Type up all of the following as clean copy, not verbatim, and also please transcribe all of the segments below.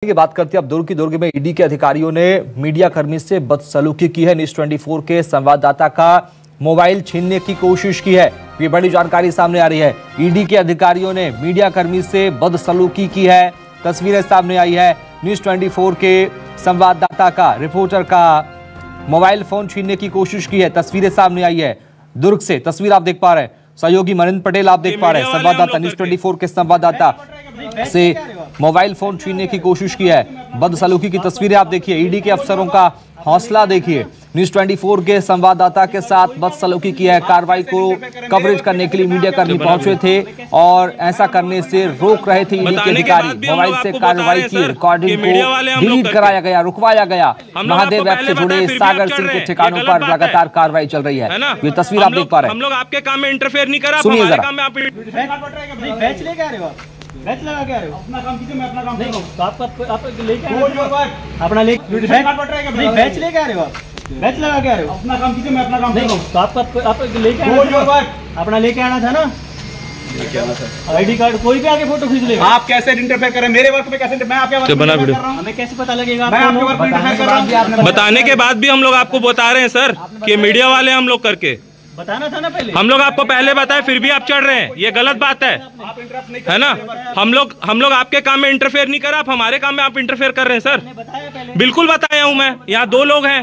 की बात करते हैं अब दुर्ग में ईडी के अधिकारियों ने मीडिया कर्मी से बदसलूकी की है। न्यूज़ 24 के संवाददाता का मोबाइल छीनने की कोशिश की है। ये बड़ी जानकारी सामने आ रही है। ईडी के अधिकारियों ने मीडिया कर्मी से बदसलूकी की है। तस्वीरें सामने आई है। न्यूज़ 24 के संवाददाता का, रिपोर्टर का मोबाइल फोन छीनने की कोशिश की है। तस्वीरें सामने आई है दुर्ग से। तस्वीर आप देख पा रहे हैं, सहयोगी मनिंद्र पटेल आप देख पा रहे हैं। संवाददाता, न्यूज़ 24 के संवाददाता से मोबाइल फोन छीनने की कोशिश की है। बदसलूकी की तस्वीरें आप देखिए। ईडी के अफसरों का हौसला देखिए। न्यूज़ 24 के संवाददाता के साथ बदसलूकी की है। कार्रवाई को कवरेज करने के लिए मीडिया कर्मी पहुंचे थे और ऐसा करने से रोक रहे थे ईडी के अधिकारी। मोबाइल से कार्रवाई की रिकॉर्डिंग को डिलीट कराया गया, रुकवाया गया। महादेव ऐप से जुड़े सागर सिंह के ठिकानों पर लगातार कार्रवाई चल रही है। ये तस्वीर आप देख पा रहे हैं। हम लोग आपके काम में इंटरफेयर नहीं करा। सुनिए जरा। बैच लेके आ रहे हो आप? बैच लगा के आ रहे हो? अपना काम कीजिए, मैं अपना काम नहीं तो आप लेके आ रहे हो अपना बैच लेके आ रहे हो आप? बैच लगा के आ रहे हो? अपना काम कीजिए, मैं अपना काम नहीं तो आप लेके अपना लेके आना था ना। आईडी कार्ड कोई भी आके फोटो खींच लेगा। आप कैसे इंटरफेयर कर रहे हैं मेरे वर्क में? कैसे मैं आपके वर्क में कर रहा हूं? हमें कैसे पता लगेगा? मैं आपके वर्क में इंटरफेयर कर रहा हूं। बताने के बाद भी हम लोग आपको बता रहे हैं सर कि मीडिया वाले हम लोग करके बताना था ना पहले। हम लोग आपको पहले बताए, फिर भी आप चढ़ रहे हैं। ये गलत बात है ना। हम लोग आपके काम में इंटरफेयर नहीं करा, आप हमारे काम में आप इंटरफेयर कर रहे हैं सर। बिल्कुल बताया हूँ मैं। यहाँ दो लोग हैं।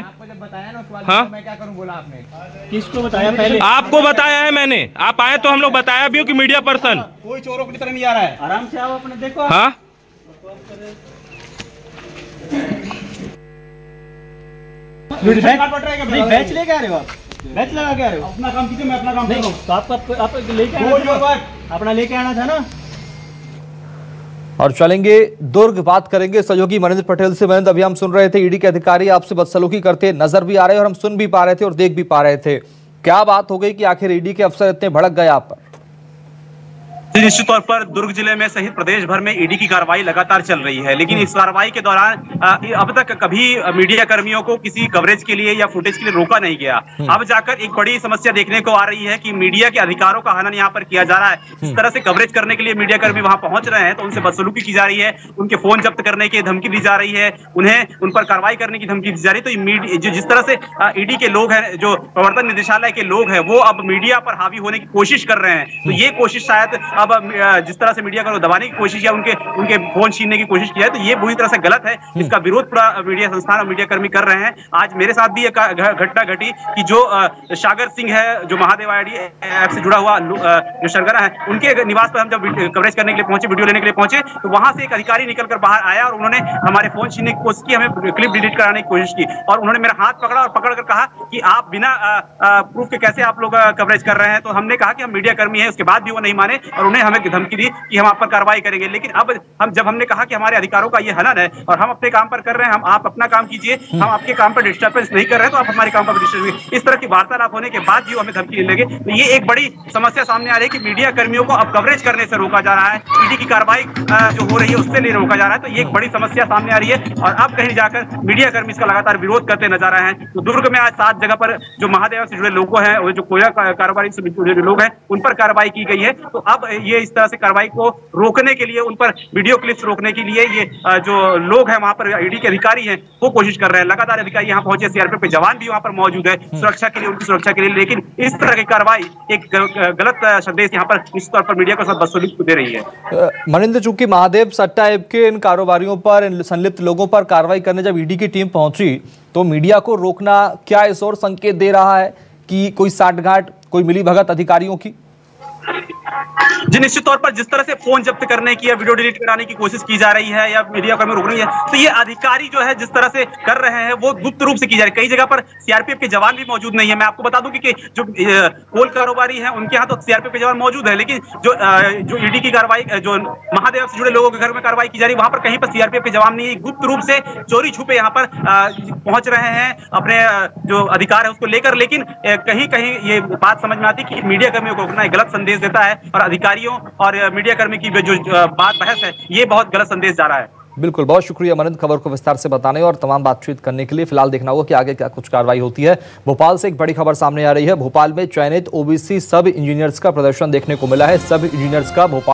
हाँ, मैं क्या करूँ बोला आपने? किसको बताया पहले? आपको बताया है मैंने। आप आए तो हम लोग बताया भी हो कि मीडिया पर्सन। कोई चोरों की तरह नहीं आ रहा है। आराम से आओ, अपने देखो। हाँ, बैच लेके आ रहे हो आप? बैच लगा के आ रहे हो? अपना काम कीजिए, मैं अपना काम नहीं तो आप लेके अपना लेके आना था ना। और चलेंगे दुर्ग, बात करेंगे सहयोगी मनिंद्र पटेल से। मनिंद्र, अभी हम सुन रहे थे ईडी के अधिकारी आपसे बदसलूकी करते नजर भी आ रहे हैं और हम सुन भी पा रहे थे और देख भी पा रहे थे। क्या बात हो गई कि आखिर ईडी के अफसर इतने भड़क गए आप पर? निश्चित तौर पर दुर्ग जिले में सहित प्रदेश भर में ईडी की कार्रवाई लगातार चल रही है, लेकिन इस कार्रवाई के दौरान अब तक कभी मीडिया कर्मियों को किसी कवरेज के लिए या फुटेज के लिए रोका नहीं गया। अब जाकर एक बड़ी समस्या देखने को आ रही है कि मीडिया के अधिकारों का हनन यहाँ पर किया जा रहा है। इस तरह से कवरेज करने के लिए मीडिया कर्मी वहां पहुंच रहे हैं तो उनसे बदसलूकी की जा रही है, उनके फोन जब्त करने की धमकी दी जा रही है, उन पर कार्रवाई करने की धमकी दी जा रही है। तो जिस तरह से ईडी के लोग हैं, जो प्रवर्तन निदेशालय के लोग हैं, वो अब मीडिया पर हावी होने की कोशिश कर रहे हैं। तो ये कोशिश शायद अब जिस तरह से मीडिया को दबाने की कोशिश या उनके फोन छीनने की कोशिश की है, तो ये बुरी तरह से गलत है। इसका विरोध पूरा मीडिया संस्थान और मीडिया कर्मी कर रहे हैं। आज मेरे साथ भी एक घटना घटी कि जो सागर सिंह है, जो महादेव आईडी ऐप से जुड़ा हुआ जो सरगना है, उनके निवास पर हम जब कवरेज करने के लिए पहुंचे, वीडियो लेने के लिए पहुंचे, तो वहां से एक अधिकारी निकलकर बाहर आया और उन्होंने हमारे फोन छीनने की कोशिश की, हमें क्लिप डिलीट कराने की कोशिश की और उन्होंने मेरा हाथ पकड़ा और पकड़कर कहा कि आप बिना प्रूफ के कैसे आप लोग कवरेज कर रहे हैं। तो हमने कहा कि हम मीडिया कर्मी है, उसके बाद भी वो नहीं माने और उन्हें हमें धमकी दी कि हम आप पर कार्रवाई करेंगे। लेकिन अब जब हमने कहा कि हमारे अधिकारों का ये हनन है और हम अपने काम पर कर रहे हैं, आप अपना काम कीजिए, हम आपके काम पर डिस्टर्बेंस नहीं कर रहे हैं, तो आप हमारे काम पर डिस्टर्ब, इस तरह की वार्तालाप होने के बाद भी हमें धमकी लगे। तो ये एक बड़ी समस्या सामने आ रही है कि मीडिया कर्मियों को अब कवरेज करने से रोका जा रहा है, ईडी की कार्रवाई जो हो रही है उससे नहीं रोका जा रहा है। तो ये एक बड़ी समस्या सामने आ रही है और अब कहीं जाकर मीडिया कर्मी इसका लगातार विरोध करते नजर आ रहे हैं। तो दुर्ग में आज 7 जगह पर जो महादेव से जुड़े लोगों हैं, जो कोयला कारोबारी से जुड़े लोग हैं, उन पर कार्रवाई की गई है। तो अब ये इस तरह से कार्रवाई को रोकने के लिए, उन पर वीडियो क्लिप्स रोकने के लिए ये जो लोग हैं वहां पर ईडी के अधिकारी हैं वो कोशिश कर रहे हैं। लगातार अधिकारी यहां पहुंचे, सीआरपीएफ के जवान भी वहां पर मौजूद है सुरक्षा के लिए, उनकी सुरक्षा के लिए। लेकिन इस तरह की कार्रवाई एक गलत संदेश यहां पर निश्चित तौर पर मीडिया को साथ बदसलूकी दे रही है। मनिंद्र, चूंकि महादेव सट्टा ऐप के इन कारोबारियों पर, इन संलिप्त लोगों पर कार्रवाई करने जब ईडी की टीम पहुंची तो मीडिया को रोकना क्या इस ओर संकेत दे रहा है कि कोई साठगांठ, कोई मिलीभगत अधिकारियों की? जी, निश्चित तौर पर जिस तरह से फोन जब्त करने की या वीडियो डिलीट कराने की कोशिश की जा रही है या मीडिया कर्मी रोक रही है, तो ये अधिकारी जो है जिस तरह से कर रहे हैं वो गुप्त रूप से की जा रही है। कई जगह पर सीआरपीएफ के जवान भी मौजूद नहीं है। मैं आपको बता दूं कि जो कोल कारोबारी हैं उनके यहाँ तो सीआरपीएफ के जवान मौजूद है, लेकिन जो ईडी की कार्रवाई, जो महादेव से जुड़े लोगों के घर में कार्रवाई की जा रही है, वहां पर कहीं पर सीआरपीएफ के जवान नहीं है। गुप्त रूप से चोरी छुपे यहाँ पर पहुंच रहे हैं अपने जो अधिकार है उसको लेकर। लेकिन कहीं कहीं ये बात समझ में आती है कि मीडिया कर्मियों को रोकना एक गलत संदेश देता है और अधिकारियों और मीडिया कर्मी की जो बहस है ये बहुत गलत संदेश जा रहा है। बिल्कुल, बहुत शुक्रिया मनिंद्र खबर को विस्तार से बताने और तमाम बातचीत करने के लिए। फिलहाल देखना होगा कि आगे क्या कुछ कार्रवाई होती है। भोपाल से एक बड़ी खबर सामने आ रही है। भोपाल में चयनित ओबीसी सब इंजीनियर्स का प्रदर्शन देखने को मिला है। सब इंजीनियर्स का भोपाल